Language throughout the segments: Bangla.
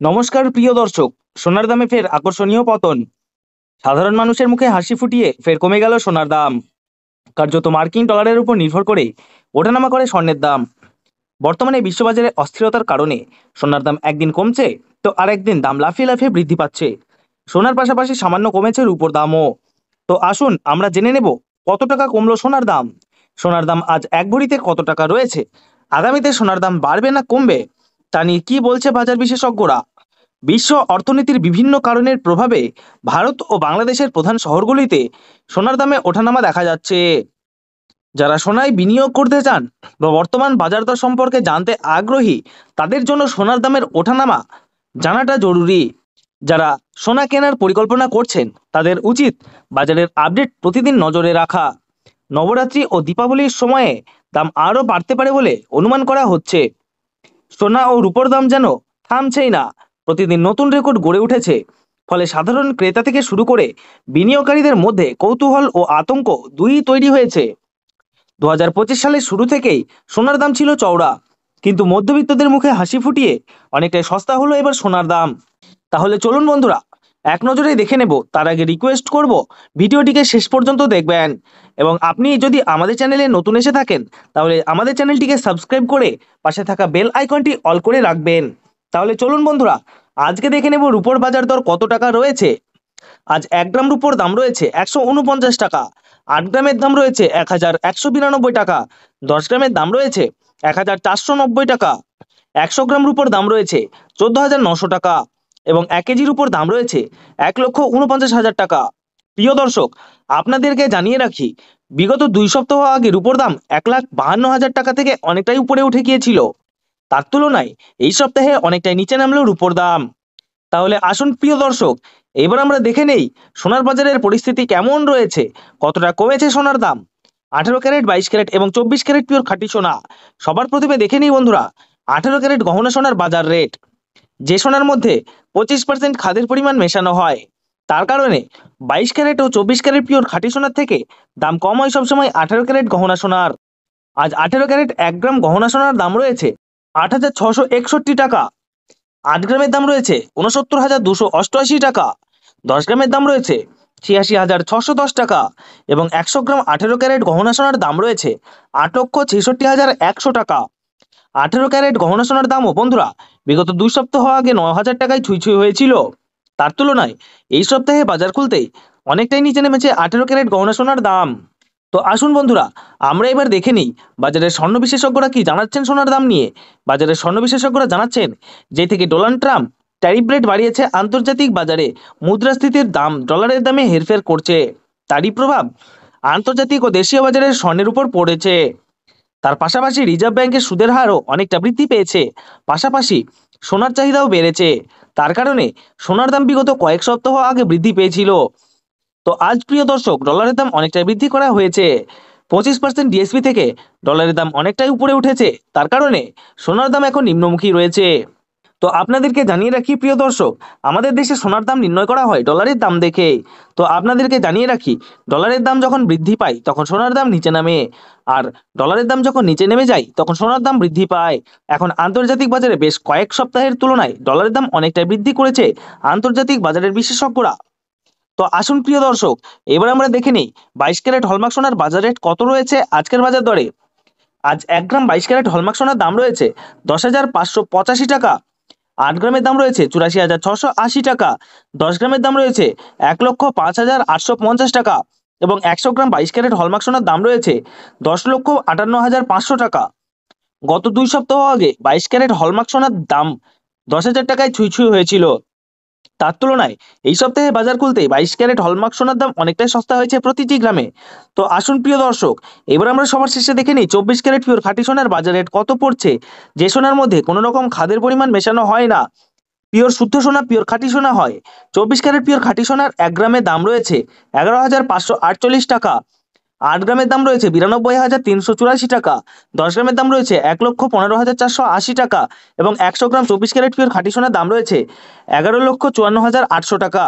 নমস্কার প্রিয় দর্শক। সোনার দামে ফের আকর্ষণীয় পতন। সাধারণ মানুষের মুখে হাসি ফুটিয়ে ফের কমে গেল সোনার দাম। কার্যত মার্কিন ডলারের উপর নির্ভর করে ওঠানামা করে স্বর্ণের দাম। বর্তমানে বিশ্ববাজারে অস্থিরতার কারণে সোনার দাম একদিন কমছে তো আর একদিন দাম লাফিয়ে লাফিয়ে বৃদ্ধি পাচ্ছে। সোনার পাশাপাশি সামান্য কমেছে রূপোর দামও। তো আসুন আমরা জেনে নেব কত টাকা কমলো সোনার দাম। সোনার দাম আজ এক ভরিতে কত টাকা রয়েছে, আগামীতে সোনার দাম বাড়বে না কমবে, তা নিয়ে কি বলছে বাজার বিশেষজ্ঞরা। বিশ্ব অর্থনীতির বিভিন্ন কারণের প্রভাবে ভারত ও বাংলাদেশের প্রধান শহরগুলিতে সোনার দামে ওঠানামা দেখা যাচ্ছে। যারা সোনায় বিনিয়োগ করতে চান বা বর্তমান বাজার দর সম্পর্কে জানতে আগ্রহী, তাদের জন্য সোনার দামের ওঠানামা জানাটা জরুরি। যারা সোনা কেনার পরিকল্পনা করছেন তাদের উচিত বাজারের আপডেট প্রতিদিন নজরে রাখা। নবরাত্রি ও দীপাবলির সময়ে দাম আরও বাড়তে পারে বলে অনুমান করা হচ্ছে। সোনা ও রূপোর দাম যেন থামছেই না, প্রতিদিন নতুন রেকর্ড গড়ে উঠেছে। ফলে সাধারণ ক্রেতা থেকে শুরু করে বিনিয়োগকারীদের মধ্যে কৌতূহল ও আতঙ্ক দুই তৈরি হয়েছে। 2025 সালের শুরু থেকেই সোনার দাম ছিল চওড়া, কিন্তু মধ্যবিত্তদের মুখে হাসি ফুটিয়ে অনেকটাই সস্তা হলো এবার সোনার দাম। তাহলে চলুন বন্ধুরা এক নজরে দেখে নেব। তার আগে রিকোয়েস্ট করব ভিডিওটিকে শেষ পর্যন্ত দেখবেন, এবং আপনি যদি আমাদের চ্যানেলে নতুন এসে থাকেন তাহলে আমাদের চ্যানেলটিকে সাবস্ক্রাইব করে পাশে থাকা বেল আইকনটি অল করে রাখবেন। তাহলে চলুন বন্ধুরা আজকে দেখে নেব রূপোর বাজার দর কত টাকা রয়েছে। আজ 1 গ্রাম রূপোর দাম রয়েছে 149 টাকা, 8 গ্রামের দাম রয়েছে 1192 টাকা, 10 গ্রামের দাম রয়েছে 1490 টাকা, 100 গ্রাম রূপোর দাম রয়েছে 14,900 টাকা, এবং 1 কেজির উপর দাম রয়েছে 1,49,000 টাকা। প্রিয় দর্শক, আপনাদেরকে জানিয়ে রাখি, বিগত 2 সপ্তাহ আগে রূপোর দাম 1,52,000 টাকা থেকে অনেকটাই উপরে উঠে গিয়েছিল। তার তুলনায় এই সপ্তাহে অনেকটাই নিচে নামলো রূপোর দাম। তাহলে আসুন প্রিয় দর্শক, এবার আমরা দেখে নেই সোনার বাজারের পরিস্থিতি কেমন রয়েছে, কতটা কমেছে সোনার দাম। 18 ক্যারেট, 22 ক্যারেট এবং 24 ক্যারেট পিওর খাঁটি সোনা। সবার প্রথমে দেখে নিই বন্ধুরা 18 ক্যারেট গহনা সোনার বাজার রেট। যে সোনার মধ্যে 25% খাদের পরিমাণ মেশানো হয়, তার কারণে 22 ক্যারেট ও 24 ক্যারেট পিওর খাঁটি সোনার থেকে দাম কম হয় সবসময় 18 ক্যারেট গহনা সোনার। আজ 18 ক্যারেট 1 গ্রাম গহনা সোনার দাম রয়েছে 8,661 টাকা, 8 গ্রামের দাম রয়েছে 69,288 টাকা, 10 গ্রামের দাম রয়েছে 86,610 টাকা, এবং 100 গ্রাম 18 ক্যারেট গহনা সোনার দাম রয়েছে 8,66,100 টাকা। 18 ক্যারেট গহনা সোনার দামও বন্ধুরা বিগত 2 সপ্তাহ আগে 9,000 টাকায় ছুঁই ছুঁই হয়েছিল। তার তুলনায় এই সপ্তাহে বাজার খুলতেই অনেকটাই নিচে নেমেছে 18 ক্যারেট গহনা সোনার দাম। তো আসুন বন্ধুরা আমরা এবার দেখে নিই বাজারের স্বর্ণ বিশেষজ্ঞরা কি জানাচ্ছেন সোনার দাম নিয়ে। বাজারের স্বর্ণ বিশেষজ্ঞরা জানাচ্ছেন, যে থেকে ডোনাল্ড ট্রাম্প ট্যারিফ রেট বাড়িয়েছে, আন্তর্জাতিক বাজারে মুদ্রাস্ফীতির দাম ডলারের দামে হেরফের করছে। তারই প্রভাব আন্তর্জাতিক ও দেশীয় বাজারের স্বর্ণের উপর পড়েছে। তার পাশাপাশি রিজার্ভ ব্যাংকের সুদের হারও অনেকটা বৃদ্ধি পেয়েছে, পাশাপাশি সোনার চাহিদাও বেড়েছে। তার কারণে সোনার দাম বিগত কয়েক সপ্তাহ আগে বৃদ্ধি পেয়েছিল। তো আজ প্রিয় দর্শক ডলারের দাম অনেকটাই বৃদ্ধি করা হয়েছে। 25% ডিএসপি থেকে ডলারের দাম অনেকটাই উপরে উঠেছে। তার কারণে সোনার দাম এখন নিম্নমুখী রয়েছে। তো আপনাদেরকে জানিয়ে রাখি প্রিয় দর্শক, আমাদের দেশে সোনার দাম নির্ণয় করা হয় ডলারের দাম দেখে। তো আপনাদেরকে জানিয়ে রাখি, ডলারের দাম যখন বৃদ্ধি পায় তখন সোনার দাম নিচে নামে, আর ডলারের দাম যখন নিচে নেমে যায় তখন সোনার দাম বৃদ্ধি পায়। এখন আন্তর্জাতিক বাজারে বেশ কয়েক সপ্তাহের তুলনায় ডলারের দাম অনেকটাই বৃদ্ধি করেছে আন্তর্জাতিক বাজারের বিশেষজ্ঞরা। তো আসুন প্রিয় দর্শক এবার আমরা দেখে নিই 22 ক্যারেট হলমার্ক সোনার বাজার রেট কত রয়েছে আজকের বাজার দরে। আজ 1 গ্রাম 22 ক্যারেট হলমার্ক সোনার দাম রয়েছে 10,585 টাকা, 8 গ্রামের দাম রয়েছে 84,680 টাকা, 10 গ্রামের দাম রয়েছে 1,05,850 টাকা, এবং 100 গ্রাম 22 ক্যারেট হলমার্ক সোনার দাম রয়েছে 10,58,500 টাকা। গত 2 সপ্তাহ আগে 22 ক্যারেট হলমার্ক সোনার দাম 10,000 টাকায় ছুঁই ছুঁই হয়েছিল। তার তুলনায় এই সপ্তাহে বাজার খুলতেই 22 ক্যারেট হলমার্ক সোনার দাম অনেকটাই সস্তা হয়েছে প্রতিটি গ্রামে। তো আসুন প্রিয় দর্শক এবার আমরা সবার শেষে দেখে নিই 24 ক্যারেট পিওর খাঁটি সোনার বাজার রেট কত পড়ছে, যে সোনার মধ্যে কোনো রকম খাদের পরিমাণ মেশানো হয় না, পিওর শুদ্ধ সোনা, পিওর খাঁটি সোনা হয়। 24 ক্যারেট পিওর খাঁটি সোনার 1 গ্রামের দাম রয়েছে 11,548 টাকা, 8 গ্রামের দাম রয়েছে 92,384 টাকা, 10 গ্রামের দাম রয়েছে 1,15,480 টাকা, এবং 100 গ্রাম 24 ক্যারেট পিওর খাঁটি সোনার দাম রয়েছে 11,54,800 টাকা।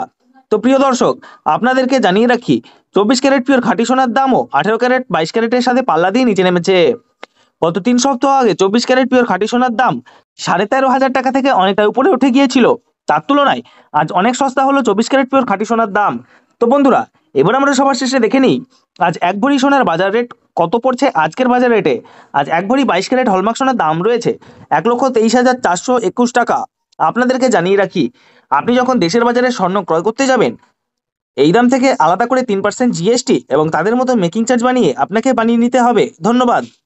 তো প্রিয় দর্শক আপনাদেরকে জানিয়ে রাখি 24 ক্যারেট পিওর খাঁটি সোনার দামও 18 ক্যারেট 22 ক্যারেটের সাথে পাল্লা দিয়ে নিচে নেমেছে। গত 3 সপ্তাহ আগে 24 ক্যারেট পিওর খাঁটি সোনার দাম 13,500 টাকা থেকে অনেকটা উপরে উঠে গিয়েছিল। তার তুলনায় আজ অনেক সস্তা হলো 24 ক্যারেট পিওর খাঁটি সোনার দাম। তো বন্ধুরা, এবার আমরা সবার শেষে দেখে নিই আজ 1 ভরি সোনার বাজার রেট কত পড়ছে। আজকের বাজার রেটে আজ 1 ভরি 22 ক্যারেট হলমার্ক সোনার দাম রয়েছে 1,23,421 টাকা। আপনাদেরকে জানিয়ে রাখি, আপনি যখন দেশের বাজারে স্বর্ণ ক্রয় করতে যাবেন, এই দাম থেকে আলাদা করে 3% জিএসটি এবং তাদের মতো মেকিং চার্জ বানিয়ে আপনাকে বানিয়ে নিতে হবে। ধন্যবাদ।